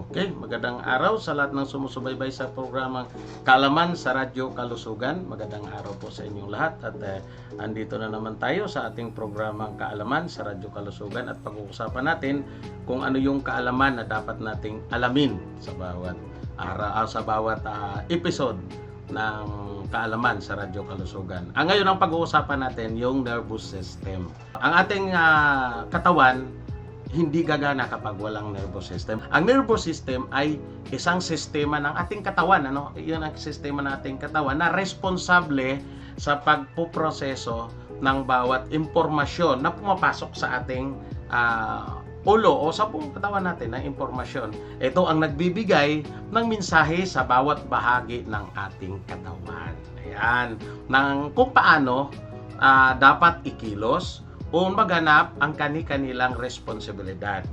Okay, magandang araw sa lahat ng sumusubaybay sa programang Kaalaman sa Radyo Kalusugan. Magandang araw po sa inyong lahat at andito na naman tayo sa ating programang Kaalaman sa Radyo Kalusugan at pag-uusapan natin kung ano yung kaalaman na dapat nating alamin sa bawat araw, sa bawat episode ng Kaalaman sa Radyo Kalusugan. Ngayon ang pag-uusapan natin yung nervous system. Ang ating katawan hindi gagana kapag walang nervous system. Ang nervous system ay isang sistema ng ating katawan, Iyon ang sistema ng ating katawan na responsable sa pagpoproseso ng bawat impormasyon na pumapasok sa ating ulo o sa buong katawan natin ng impormasyon. Ito ang nagbibigay ng mensahe sa bawat bahagi ng ating katawan. Ayan, ng kung paano dapat ikilos o maganap ang kani-kanilang responsibilidad.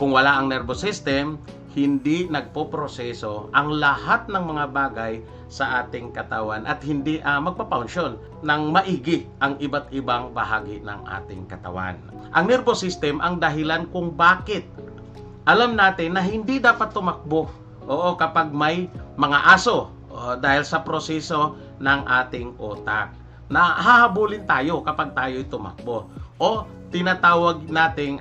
Kung wala ang nervous system, hindi nagpoproseso ang lahat ng mga bagay sa ating katawan at hindi magpapunsyon ng maigi ang iba't ibang bahagi ng ating katawan. Ang nervous system ang dahilan kung bakit alam natin na hindi dapat tumakbo kapag may mga aso dahil sa proseso ng ating utak. Na hahabulin tayo kapag tayo'y tumakbo o tinatawag nating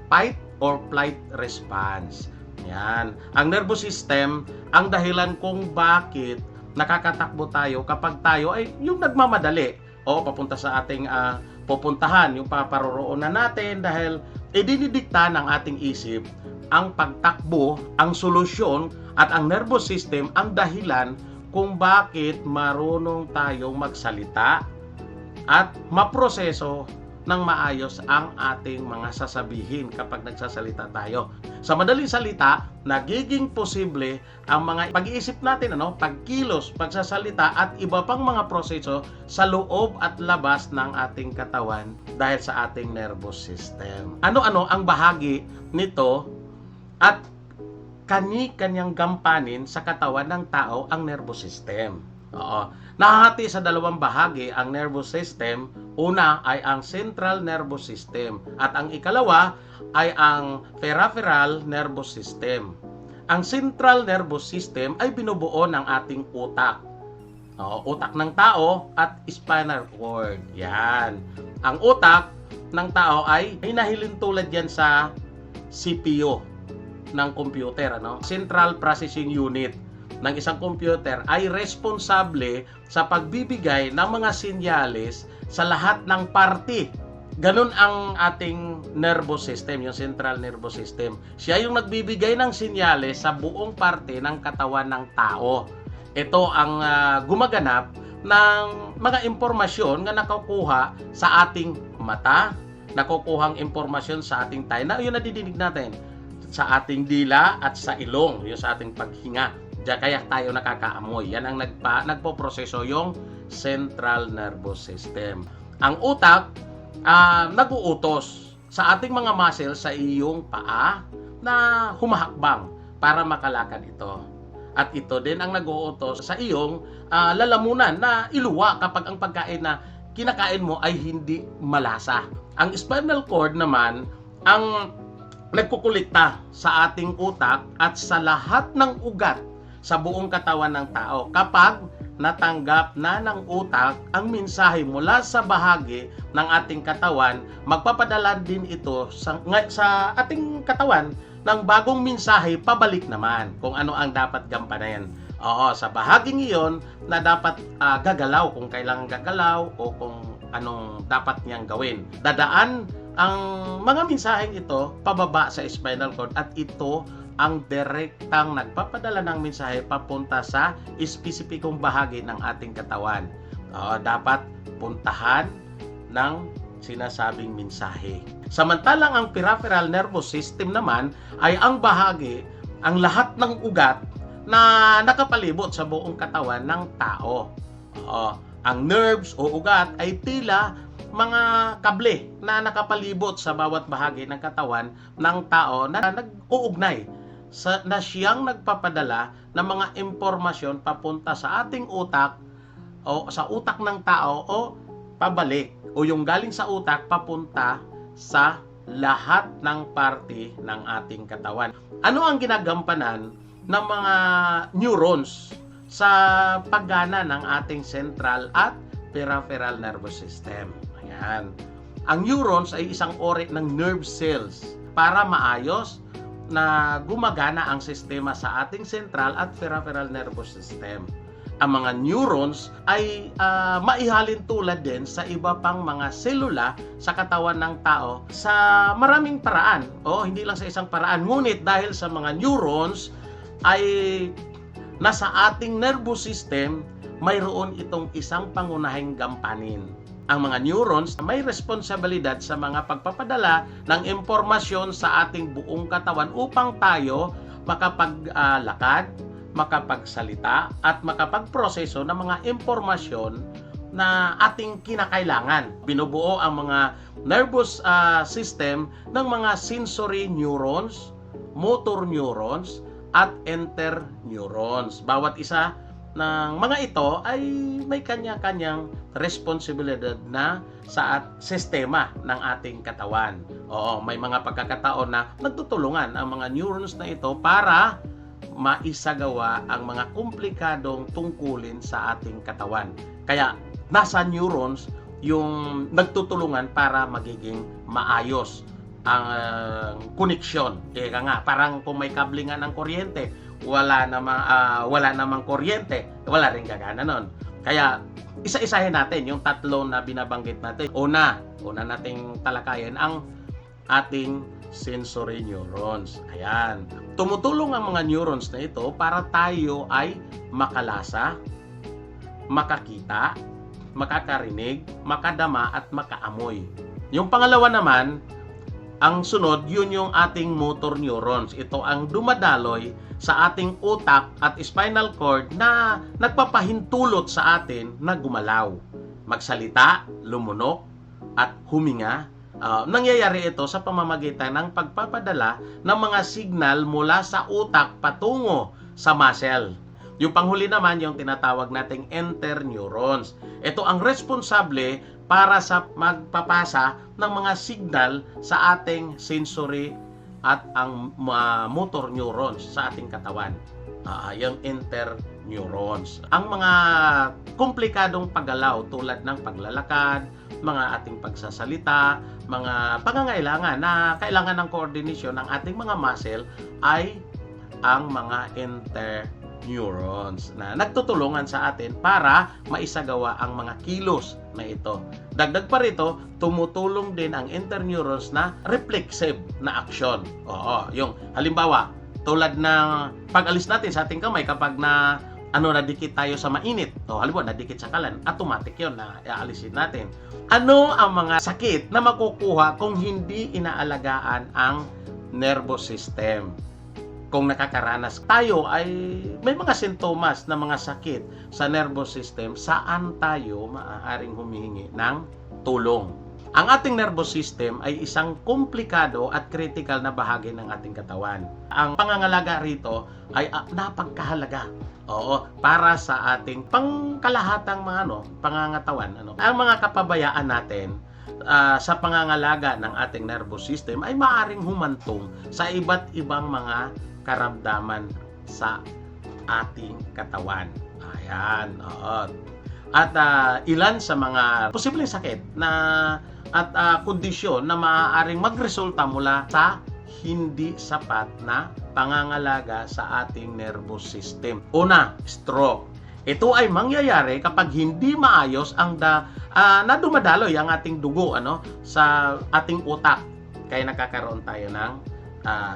fight or flight response. Yan. Ang nervous system ang dahilan kung bakit nakakatakbo tayo kapag tayo ay yung nagmamadali o papunta sa ating pupuntahan, yung paparoroonan natin dahil dinidikta ng ating isip ang pagtakbo, ang solusyon at ang nervous system ang dahilan kung bakit marunong tayong magsalita at maproseso ng maayos ang ating mga sasabihin kapag nagsasalita tayo. Sa madaling salita, nagiging posible ang mga pag-iisip natin, pagkilos, pagsasalita at iba pang mga proseso sa loob at labas ng ating katawan dahil sa ating nervous system. Ano-ano ang bahagi nito at kani-kanyang gampanin sa katawan ng tao ang nervous system. Nahahati sa dalawang bahagi ang nervous system. Una ay ang central nervous system at ang ikalawa ay ang peripheral nervous system. Ang central nervous system ay binubuo ng ating utak. Utak ng tao at spinal cord. Yan. Ang utak ng tao ay hinahilin tulad yan sa CPU ng computer, Central Processing Unit ng isang computer ay responsable sa pagbibigay ng mga senyales sa lahat ng parte. Ganun ang ating nervous system, yung central nervous system. Siya yung nagbibigay ng senyales sa buong parte ng katawan ng tao. Ito ang gumaganap ng mga impormasyon na nakukuha sa ating mata, nakukuhang impormasyon sa ating tayo, na yun nadidinig natin sa ating dila at sa ilong, yung sa ating paghinga. Kaya tayo nakakaamoy. Yan ang nagpoproseso yung central nervous system. Ang utak nag-uutos sa ating mga muscles sa iyong paa na humahakbang para makalakad ito. At ito din ang nag-uutos sa iyong lalamunan na iluwa kapag ang pagkain na kinakain mo ay hindi malasa. Ang spinal cord naman ang nagkukulikta sa ating utak at sa lahat ng ugat sa buong katawan ng tao kapag natanggap na ng utak ang mensahe mula sa bahagi ng ating katawan, magpapadala din ito sa ating katawan ng bagong mensahe pabalik naman kung ano ang dapat gampanan. Sa bahaging iyon na dapat gagalaw kung kailangan gagalaw o kung anong dapat niyang gawin. Dadaan ang mga mensaheng ito pababa sa spinal cord at ito ang direktang nagpapadala ng mensahe papunta sa espesipikong bahagi ng ating katawan. Dapat puntahan ng sinasabing mensahe. Samantalang ang peripheral nervous system naman ay ang bahagi, ang lahat ng ugat na nakapalibot sa buong katawan ng tao. Ang nerves o ugat ay tila mga kable na nakapalibot sa bawat bahagi ng katawan ng tao na nag-uugnay na siyang nagpapadala ng mga impormasyon papunta sa ating utak o sa utak ng tao o pabalik o yung galing sa utak papunta sa lahat ng parte ng ating katawan. Ano ang ginagampanan ng mga neurons sa paggana ng ating central at peripheral nervous system? Ayan. Ang neurons ay isang uri ng nerve cells para maayos na gumagana ang sistema sa ating central at peripheral nervous system. Ang mga neurons ay maihalin tulad din sa iba pang mga selula sa katawan ng tao sa maraming paraan. Hindi lang sa isang paraan. Ngunit dahil sa mga neurons ay nasa ating nervous system, mayroon itong isang pangunahing gampanin. Ang mga neurons may responsibilidad sa mga pagpapadala ng impormasyon sa ating buong katawan upang tayo makapaglakad, makapagsalita at makapagproseso ng mga impormasyon na ating kinakailangan. Binubuo ang mga nervous system ng mga sensory neurons, motor neurons, at interneurons. Bawat isa ng mga ito ay may kanya-kanyang responsibilidad na sa sistema ng ating katawan. May mga pagkakataon na nagtutulungan ang mga neurons na ito para maisagawa ang mga komplikadong tungkulin sa ating katawan. Kaya nasa neurons yung nagtutulungan para magiging maayos ang koneksyon. Parang kung may kablingan ng kuryente, wala namang kuryente, wala ring gagana nun. Kaya isa-isahin natin yung tatlo na binabanggit natin. Una nating talakayan ang ating sensory neurons. Ayan. Tumutulong ang mga neurons na ito para tayo ay makalasa, makakita, makakarinig, makadama at makaamoy. Yung pangalawa naman, ang sunod, yun yung ating motor neurons. Ito ang dumadaloy sa ating utak at spinal cord na nagpapahintulot sa atin na gumalaw, magsalita, lumunok, at huminga. Nangyayari ito sa pamamagitan ng pagpapadala ng mga signal mula sa utak patungo sa muscle. Yung panghuli naman, yung tinatawag nating interneurons. Ito ang responsable para sa magpapasa ng mga signal sa ating sensory at ang motor neurons sa ating katawan. Yung interneurons. Ang mga komplikadong paggalaw tulad ng paglalakad, mga ating pagsasalita, mga pangangailangan na kailangan ng koordinasyon ng ating mga muscle ay ang mga interneurons na nagtutulungan sa atin para maisagawa ang mga kilos na ito. Dagdag pa rito, tumutulong din ang interneurons na reflexive na aksyon. Yung halimbawa, tulad ng pag-alis natin sa ating kamay kapag nadikit tayo sa mainit. Halimbawa, nadikit sa kalan, automatic yun na aalisin natin. Ano ang mga sakit na makukuha kung hindi inaalagaan ang nervous system? Kung nakakaranas tayo ay may mga sintomas na mga sakit sa nervous system, saan tayo maaaring humihingi ng tulong? Ang ating nervous system ay isang komplikado at critical na bahagi ng ating katawan. Ang pangangalaga rito ay napagkahalaga. Para sa ating pangkalahatang mga pangangatawan. Ang mga kapabayaan natin sa pangangalaga ng ating nervous system ay maaaring humantong sa iba't ibang mga karamdaman sa ating katawan. Ayan. At ilan sa mga posibleng sakit at kondisyon na maaaring magresulta mula sa hindi sapat na pangangalaga sa ating nervous system. Una, stroke. Ito ay mangyayari kapag hindi maayos ang dumadaloy ang ating dugo sa ating utak. Kaya nakakaroon tayo ng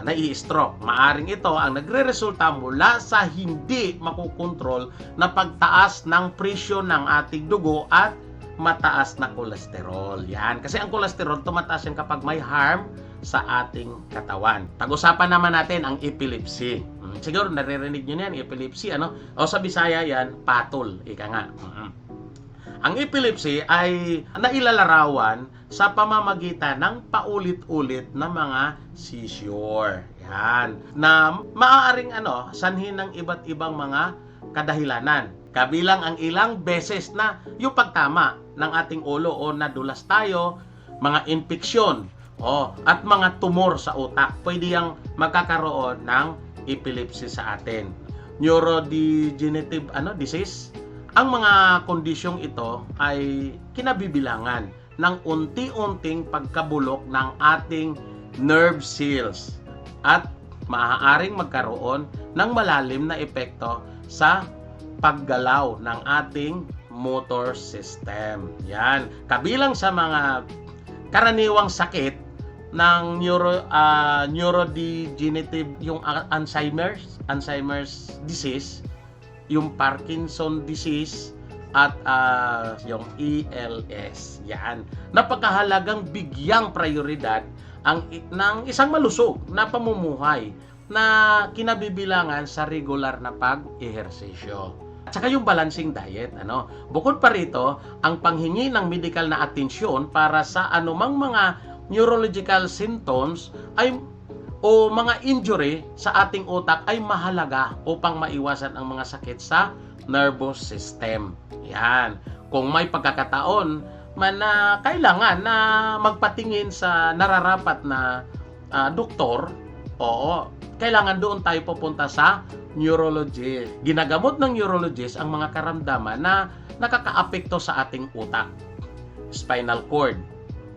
nai-stroke. Maaring ito ang nagre-resulta mula sa hindi makukontrol na pagtaas ng presyon ng ating dugo at mataas na kolesterol. Yan. Kasi ang kolesterol tumataas yan kapag may harm sa ating katawan. Pag-usapan naman natin ang epilepsy. Siguro naririnig nyo yan, epilepsy. Sa Bisaya yan, patol. Ika nga. Ang epilepsy ay nailalarawan sa pamamagitan ng paulit-ulit na mga seizure. Yan. Na maaaring sanhin ng iba't ibang mga kadahilanan. Kabilang ang ilang beses na yung pagtama ng ating ulo o nadulas tayo, mga infeksyon, At mga tumor sa utak, pwede yang magkakaroon ng epilepsy sa atin. Neurodegenerative disease. Ang mga kondisyong ito ay kinabibilangan ng unti-unting pagkabulok ng ating nerve cells at maaaring magkaroon ng malalim na epekto sa paggalaw ng ating motor system. Yan. Kabilang sa mga karaniwang sakit ng neurodegenerative, yung Alzheimer's disease, yung Parkinson disease, at yung ALS. Yan. Napakahalagang bigyang prioridad ng isang malusog na pamumuhay na kinabibilangan sa regular na pag-ehersisyo. At saka yung balancing diet. Bukod pa rito, ang panghingi ng medical na atensyon para sa anumang mga neurological symptoms o mga injury sa ating utak ay mahalaga upang maiwasan ang mga sakit sa nervous system. Yan. Kung may pagkakataon man na kailangan na magpatingin sa nararapat na doktor, kailangan doon tayo pupunta sa neurologist. Ginagamot ng neurologist ang mga karamdaman na nakakaapekto sa ating utak, spinal cord,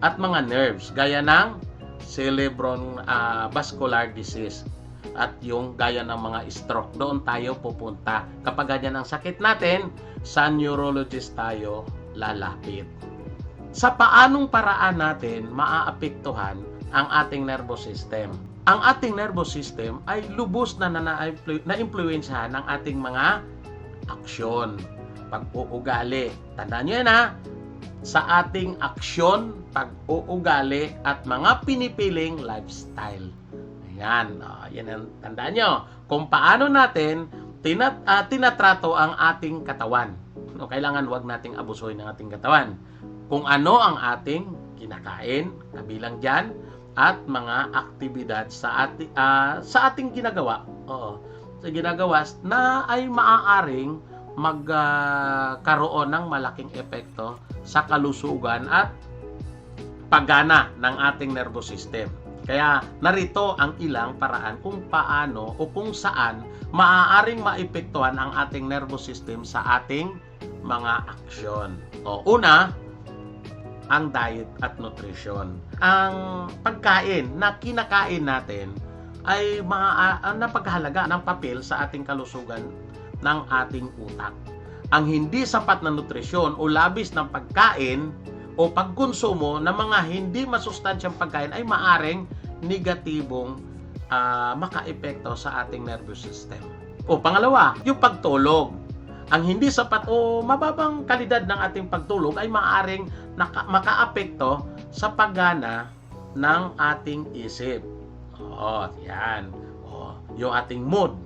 at mga nerves, gaya ng cerebrovascular disease at yung gaya ng mga stroke. Doon tayo pupunta. Kapag ganyan ang sakit natin, sa neurologist tayo lalapit. Sa paanong paraan natin maaapektuhan ang ating nervous system? Ang ating nervous system ay lubos na na-impluwensyahan ng ating mga aksyon, pag-uugali. Tandaan nyo yan sa ating aksyon, pag-uugali, at mga pinipiling lifestyle. Ayan, yan ang tandaan nyo. Kung paano natin tinatrato ang ating katawan. Kailangan wag nating abusuhin ang ating katawan. Kung ano ang ating kinakain, kabilang dyan, at mga aktibidad sa ating ginagawa. Sa ginagawa na ay maaaring magkaroon ng malaking epekto sa kalusugan at paggana ng ating nervous system. Kaya narito ang ilang paraan kung paano o kung saan maaaring maepektuhan ang ating nervous system sa ating mga aksyon. Una, ang diet at nutrition. Ang pagkain na kinakain natin ay napakahalaga ng papel sa ating kalusugan ng ating utak. Ang hindi sapat na nutrisyon o labis ng pagkain o pagkonsumo ng mga hindi masustansyang pagkain ay maaring negatibong makaepekto sa ating nervous system. Pangalawa, yung pagtulog. Ang hindi sapat o mababang kalidad ng ating pagtulog ay maaring makaapekto sa paggana ng ating isip. Yan. Yung ating mood,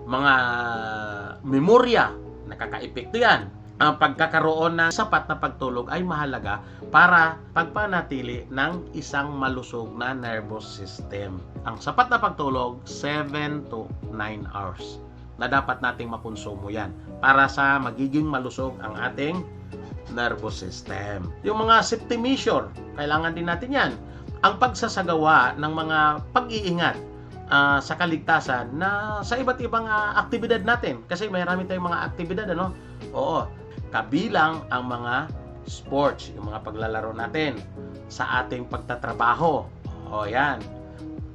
mga memorya, nakakaepekto yan. Ang pagkakaroon ng sapat na pagtulog ay mahalaga para pagpanatili ng isang malusog na nervous system. Ang sapat na pagtulog, 7 to 9 hours na dapat nating makonsumo yan para sa magiging malusog ang ating nervous system. Yung mga safety measure, kailangan din natin yan. Ang pagsasagawa ng mga pag-iingat sa kaligtasan na sa iba't ibang aktibidad natin. Kasi marami tayong mga aktibidad, kabilang ang mga sports, yung mga paglalaro natin sa ating pagtatrabaho. Yan.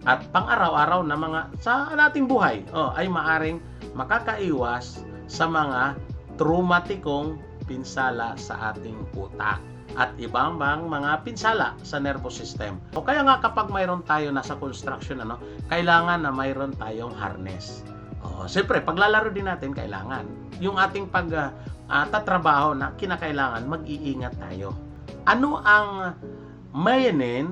At pang-araw-araw na mga sa ating buhay, ay maaring makakaiwas sa mga traumatikong pinsala sa ating utak at ibang mga pinsala sa nervous system. Kaya nga kapag mayroon tayo nasa construction, kailangan na mayroon tayong harness. Siyempre, paglalaro din natin, kailangan. Yung ating tatrabaho na kinakailangan, mag-iingat tayo. Ano ang melanin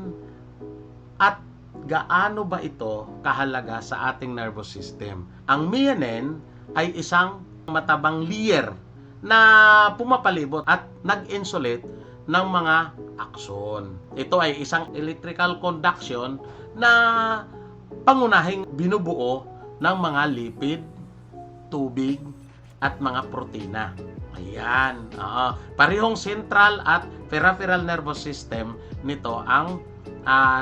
at gaano ba ito kahalaga sa ating nervous system? Ang melanin ay isang matabang layer na pumapalibot at nag-insulate ng mga akson. Ito ay isang electrical conduction na pangunahing binubuo ng mga lipid, tubig, at mga protina. Ayan. Parehong central at peripheral nervous system nito ang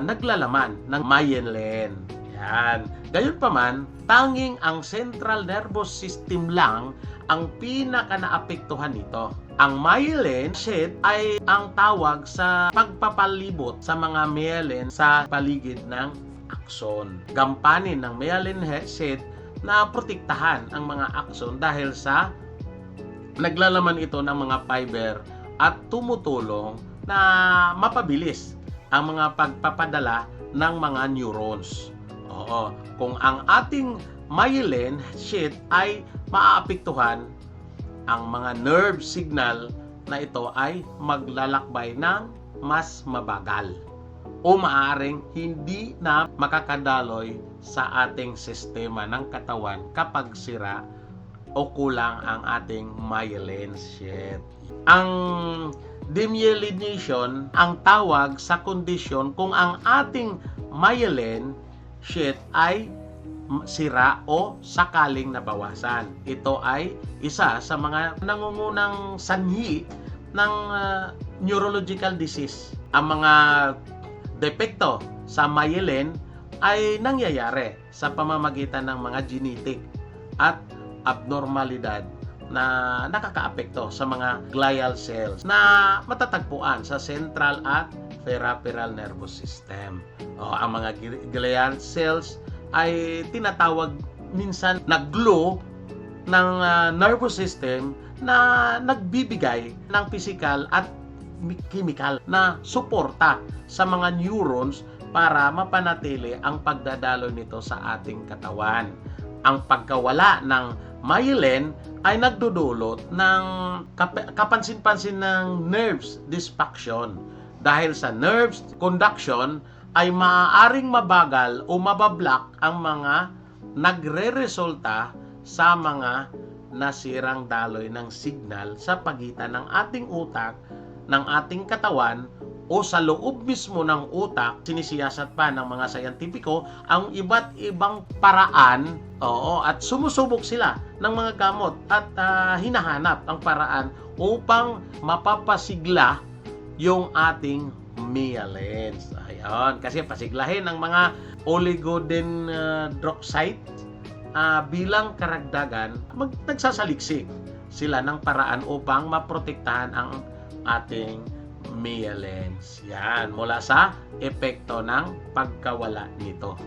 naglalaman ng myelin. Yan. Gayunpaman, tanging ang central nervous system lang ang pinaka naapektuhan nito. Ang myelin sheath ay ang tawag sa pagpapalibot sa mga myelin sa paligid ng axon. Gampanin ng myelin sheath na protektahan ang mga axon dahil sa naglalaman ito ng mga fiber at tumutulong na mapabilis ang mga pagpapadala ng mga neurons. Oo, kung ang ating myelin sheath ay maaapektuhan, ang mga nerve signal na ito ay maglalakbay ng mas mabagal o maaaring hindi na makakadaloy sa ating sistema ng katawan kapag sira o kulang ang ating myelin sheath. Ang demyelination ang tawag sa kondisyon kung ang ating myelin sheath ay sira o sakaling nabawasan. Ito ay isa sa mga nangungunang sanhi ng neurological disease. Ang mga depekto sa myelin ay nangyayari sa pamamagitan ng mga genetic at abnormalidad na nakakaapekto sa mga glial cells na matatagpuan sa central at peripheral nervous system. Ang mga glial cells ay tinatawag minsan na glue ng nervous system na nagbibigay ng physical at chemical na suporta sa mga neurons para mapanatili ang pagdadaloy nito sa ating katawan. Ang pagkawala ng myelin ay nagdudulot ng kapansin-pansin ng nerves dysfunction. Dahil sa nerves conduction ay maaaring mabagal o mabablock ang mga nagre-resulta sa mga nasirang daloy ng signal sa pagitan ng ating utak, ng ating katawan o sa loob mismo ng utak. Sinisiyasat pa ng mga sayantipiko ang iba't ibang paraan, at sumusubok sila ng mga gamot at hinahanap ang paraan upang mapapasigla yung ating myelin. Ayun, kasi pasiglahin ang mga oligodendrocyte bilang karagdagan, nagsasaliksik sila ng paraan upang maprotektahan ang ating myelin. Yan, mula sa epekto ng pagkawala nito.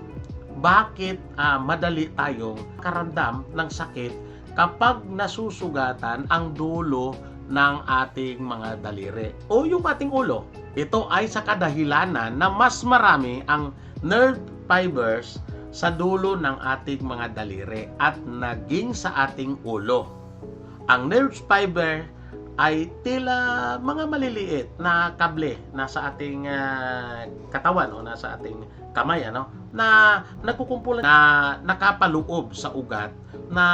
Bakit madali tayong karamdam ng sakit kapag nasusugatan ang dulo ng ating mga daliri o yung ating ulo? Ito ay sa kadahilanan na mas marami ang nerve fibers sa dulo ng ating mga daliri at naging sa ating ulo. Ang nerve fiber ay tila mga maliliit na kable na sa ating katawan o nasa ating kamay, na nagkukumpulan na nakapaloob sa ugat na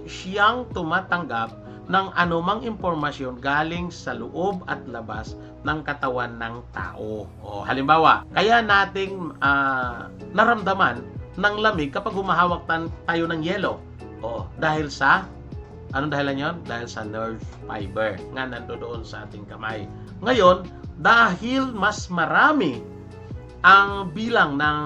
siyang tumatanggap ng anumang impormasyon galing sa loob at labas ng katawan ng tao. Halimbawa, kaya nating naramdaman ng lamig kapag humahawak tayo ng yelo. Dahil sa anong dahilan yon? Dahil sa nerve fiber nga nandoon sa ating kamay. Ngayon, dahil mas marami ang bilang ng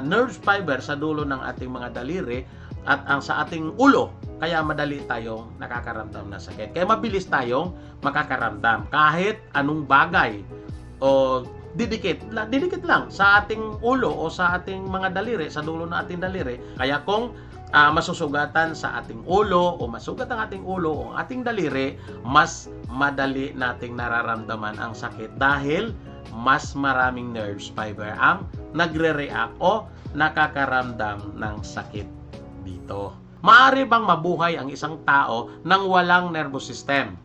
nerve fiber sa dulo ng ating mga daliri at ang sa ating ulo, kaya madali tayong nakakaramdam ng sakit. Kaya mabilis tayong makakaramdam kahit anong bagay o didikit lang sa ating ulo o sa ating mga daliri, sa dulo ng ating daliri. Kaya kung masusugatan sa ating ulo o masugat ang ating ulo o ang ating daliri, mas madali nating nararamdaman ang sakit dahil mas maraming nerves fiber ang nagre-react o nakakaramdam ng sakit dito. Maaari bang mabuhay ang isang tao nang walang nervous system?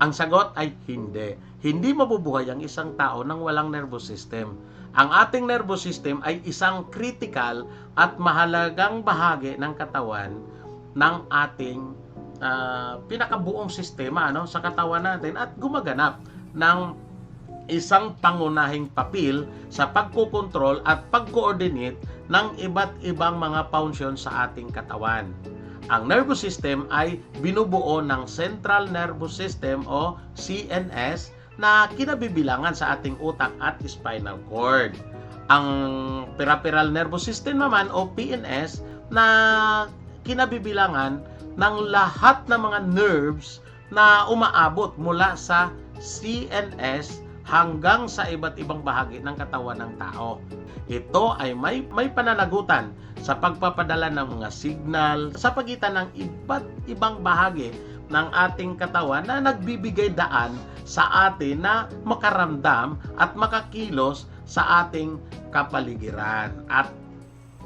Ang sagot ay hindi. Hindi mabubuhay ang isang tao nang walang nervous system. Ang ating nervous system ay isang critical at mahalagang bahagi ng katawan ng ating pinakabuong sistema sa katawan natin at gumaganap ng isang pangunahing papel sa pagkokontrol at pag-coordinate ng iba't ibang mga function sa ating katawan. Ang nervous system ay binubuo ng Central Nervous System o CNS na kinabibilangan sa ating utak at spinal cord. Ang peripheral nervous system naman o PNS na kinabibilangan ng lahat ng mga nerves na umaabot mula sa CNS hanggang sa iba't ibang bahagi ng katawan ng tao. Ito ay may pananagutan sa pagpapadala ng mga signal sa pagitan ng iba't ibang bahagi ng ating katawan na nagbibigay daan sa atin na makaramdam at makakilos sa ating kapaligiran at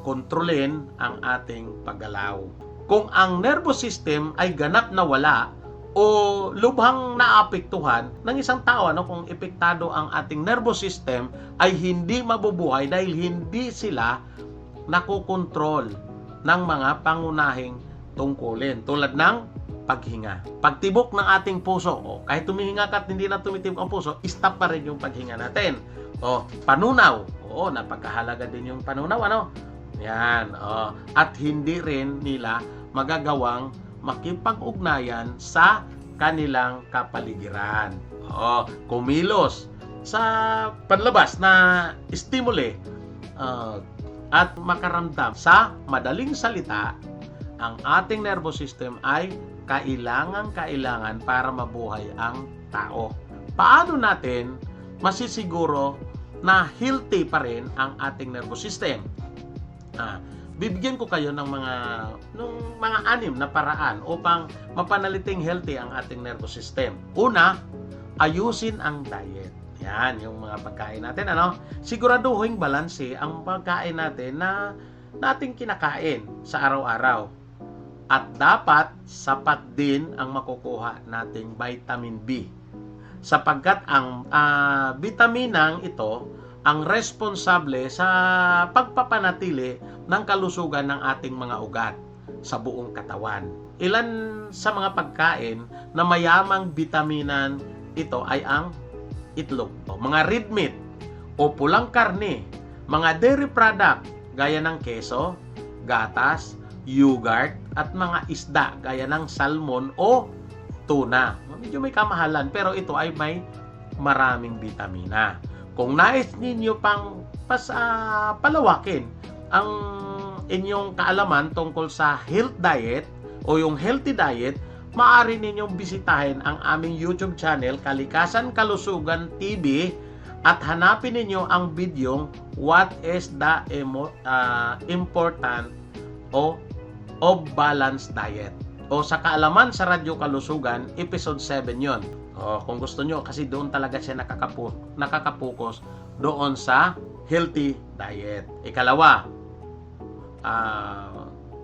kontrolin ang ating paggalaw. Kung ang nervous system ay ganap na wala o lubhang naapektuhan ng isang tao, kung epektado ang ating nervous system, ay hindi mabubuhay dahil hindi sila nakokontrol ng mga pangunahing tungkulin tulad ng paghinga. Pagtibok ng ating puso, kahit tumihinga ka at hindi na tumitibok ang puso, stop pa rin yung paghinga natin. Panunaw, napakahalaga din yung panunaw, yan. At hindi rin nila magagawang makipag-ugnayan sa kanilang kapaligiran. Kumilos sa panlabas na stimuli at makaramdam. Sa madaling salita, ang ating nervous system ay kailangan para mabuhay ang tao. Paano natin masisiguro na healthy pa rin ang ating nervous system? Bibigyan ko kayo ng mga 6 na paraan upang mapanaliting healthy ang ating nervous system. Una, ayusin ang diet. Yan, yung mga pagkain natin, siguraduhin balanse ang pagkain natin na nating kinakain sa araw-araw. At dapat sapat din ang makukuha nating vitamin B. Sapagkat ang bitaminang ito ang responsable sa pagpapanatili ng kalusugan ng ating mga ugat sa buong katawan. Ilan sa mga pagkain na mayamang bitaminan ito ay ang itlog, mga red meat o pulang karne, mga dairy product gaya ng keso, gatas, yogurt at mga isda gaya ng salmon o tuna. Medyo may kamahalan pero ito ay may maraming bitamina. Kung nais ninyo pang palawakin ang inyong kaalaman tungkol sa health diet o yung healthy diet, maaari ninyong bisitahin ang aming YouTube channel, Kalikasan Kalusugan TV, at hanapin ninyo ang bidyong What is the Important of Balanced Diet, o sa Kaalaman sa Radyo Kalusugan, episode 7 yon. Kung gusto nyo, kasi doon talaga siya nakakapokus doon sa healthy diet. Ikalawa,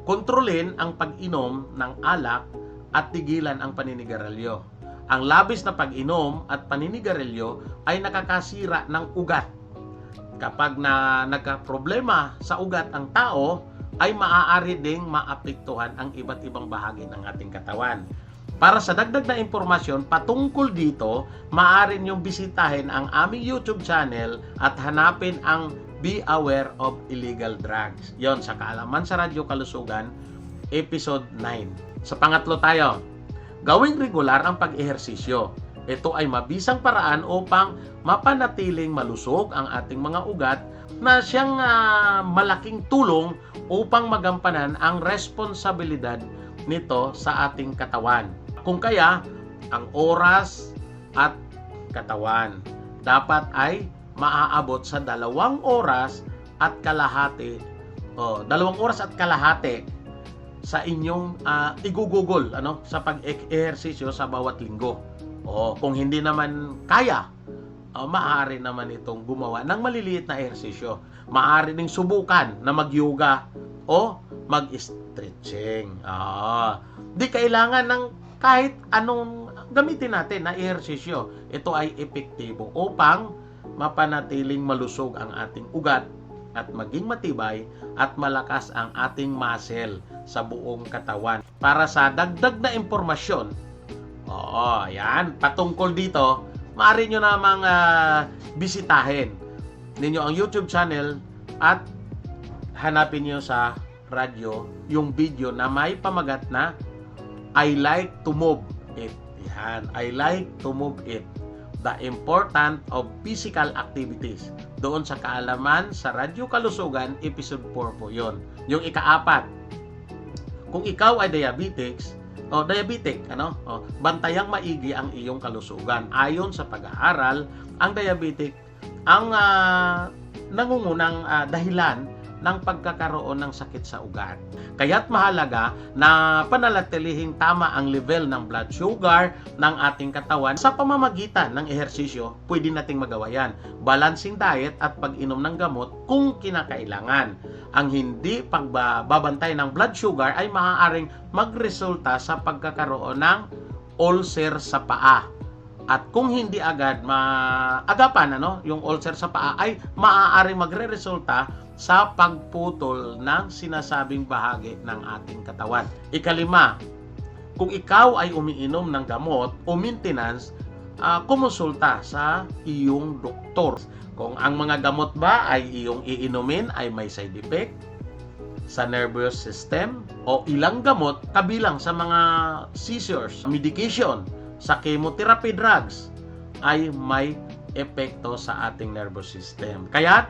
kontrolin ang pag-inom ng alak at tigilan ang paninigarilyo. Ang labis na pag-inom at paninigarilyo ay nakakasira ng ugat. Kapag nagka-problema sa ugat ang tao, ay maaari ding maapektuhan ang iba't ibang bahagi ng ating katawan. Para sa dagdag na impormasyon patungkol dito, maaari niyong bisitahin ang aming YouTube channel at hanapin ang Be Aware of Illegal Drugs. Yon, sa Kaalaman sa Radyo Kalusugan, episode 9. Sa pangatlo tayo, gawing regular ang pag-ehersisyo. Ito ay mabisang paraan upang mapanatiling malusog ang ating mga ugat na siyang malaking tulong upang magampanan ang responsibilidad nito sa ating katawan. Kung kaya, ang oras at katawan dapat ay maaabot sa 2 oras at kalahati. 2 oras at kalahati sa inyong igugugol sa pag-ehersisyo sa bawat linggo. Kung hindi naman kaya, maaari naman itong gumawa ng maliliit na ehersisyo. Maaari ding subukan na mag-yoga o mag-stretching. Di kailangan ng kahit anong gamitin natin na ehersisyo. Ito ay epektibo upang mapanatiling malusog ang ating ugat at maging matibay at malakas ang ating muscle sa buong katawan. Para sa dagdag na impormasyon, yan, patungkol dito, maaari nyo namang bisitahin ninyo ang YouTube channel at hanapin nyo sa radyo yung video na may pamagat na I like to move it. Yan, I like to move it. The Importance of Physical Activities. Doon sa Kaalaman sa Radyo Kalusugan, episode 4 po yon. Yung ika-4, kung ikaw ay diabetic, bantayang maigi ang iyong kalusugan. Ayon sa pag-aaral, ang diabetic ang nangungunang dahilan ng pagkakaroon ng sakit sa ugat. Kaya't mahalaga na panalatilihing tama ang level ng blood sugar ng ating katawan sa pamamagitan ng ehersisyo. Pwede nating magawa yan. Balancing diet at pag-inom ng gamot kung kinakailangan. Ang hindi pagbabantay ng blood sugar ay maaaring magresulta sa pagkakaroon ng ulcer sa paa. At kung hindi agad maagapan yung ulcer sa paa ay maaaring magre-resulta sa pagputol ng sinasabing bahagi ng ating katawan. Ika-5, kung ikaw ay umiinom ng gamot o maintenance, kumonsulta sa iyong doktor. Kung ang mga gamot ba ay iyong iinumin ay may side effect sa nervous system o ilang gamot kabilang sa mga seizures, medication, sa chemotherapy drugs ay may epekto sa ating nervous system. Kaya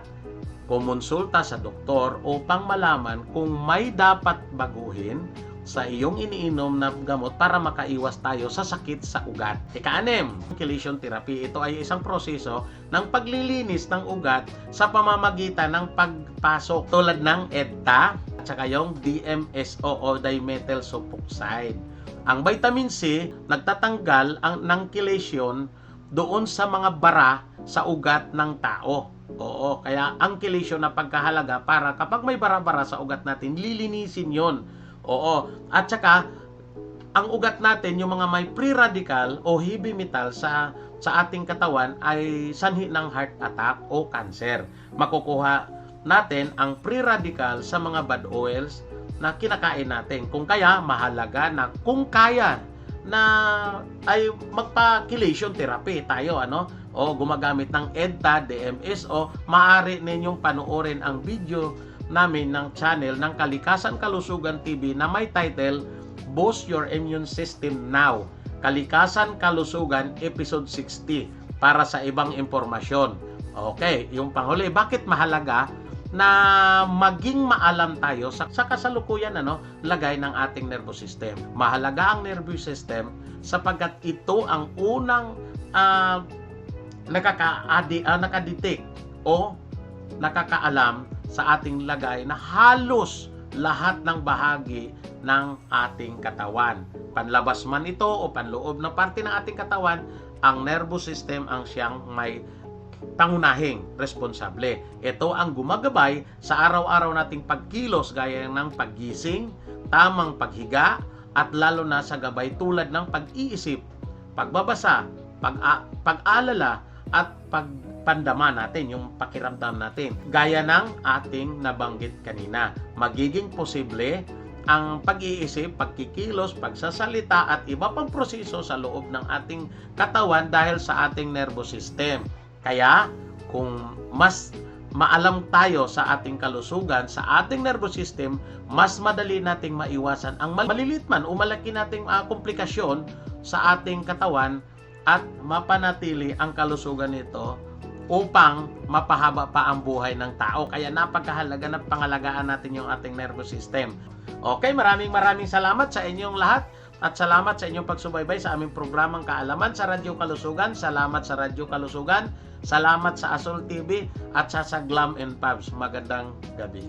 kumonsulta sa doktor upang malaman kung may dapat baguhin sa iyong iniinom na gamot para makaiwas tayo sa sakit sa ugat. Ika-6, chelation therapy. Ito ay isang proseso ng paglilinis ng ugat sa pamamagitan ng pagpasok tulad ng EDTA at saka yung DMSO o dimethyl sulfoxide. Ang vitamin C nagtatanggal ng chelation doon sa mga bara sa ugat ng tao. Oo, kaya ang chelation na pagkahalaga para kapag may bara-bara sa ugat natin, lilinisin yon. Oo, at saka ang ugat natin, yung mga may free radical o heavy metal sa ating katawan ay sanhi ng heart attack o cancer. Makukuha natin ang free radical sa mga bad oils na kinakain natin. Kung kaya, mahalaga na kung kaya na ay magpa-chelation therapy tayo, o gumagamit ng EDTA, DMSO, maaari ninyong panoorin ang video namin ng channel ng Kalikasan Kalusugan TV na may title Boost Your Immune System Now. Kalikasan Kalusugan episode 60 para sa ibang impormasyon. Okay, yung panghuli, bakit mahalaga na maging maalam tayo sa kasalukuyan lagay ng ating nervous system. Mahalaga ang nervous system sapagkat ito ang unang nakadetect o nakakaalam sa ating lagay na halos lahat ng bahagi ng ating katawan. Panlabas man ito o panloob na parte ng ating katawan, ang nervous system ang siyang may pangunahing responsable. Ito ang gumagabay sa araw-araw nating pagkilos gaya ng paggising, tamang paghiga, at lalo na sa gabay tulad ng pag-iisip, pagbabasa, pag-alala, at pagpandama natin, yung pakiramdam natin. Gaya ng ating nabanggit kanina, magiging posible ang pag-iisip, pagkikilos, pagsasalita, at iba pang proseso sa loob ng ating katawan dahil sa ating nervous system. Kaya, kung mas maalam tayo sa ating kalusugan, sa ating nervous system, mas madali nating maiwasan ang malilit man o malaki nating komplikasyon sa ating katawan at mapanatili ang kalusugan nito upang mapahaba pa ang buhay ng tao. Kaya napakahalaga na pangalagaan natin yung ating nervous system. Okay, maraming salamat sa inyong lahat at salamat sa inyong pagsubaybay sa aming programang Kaalaman sa Radyo Kalusugan. Salamat sa Radyo Kalusugan. Salamat sa Asol TV at sa Glam and Pabs. Magandang gabi.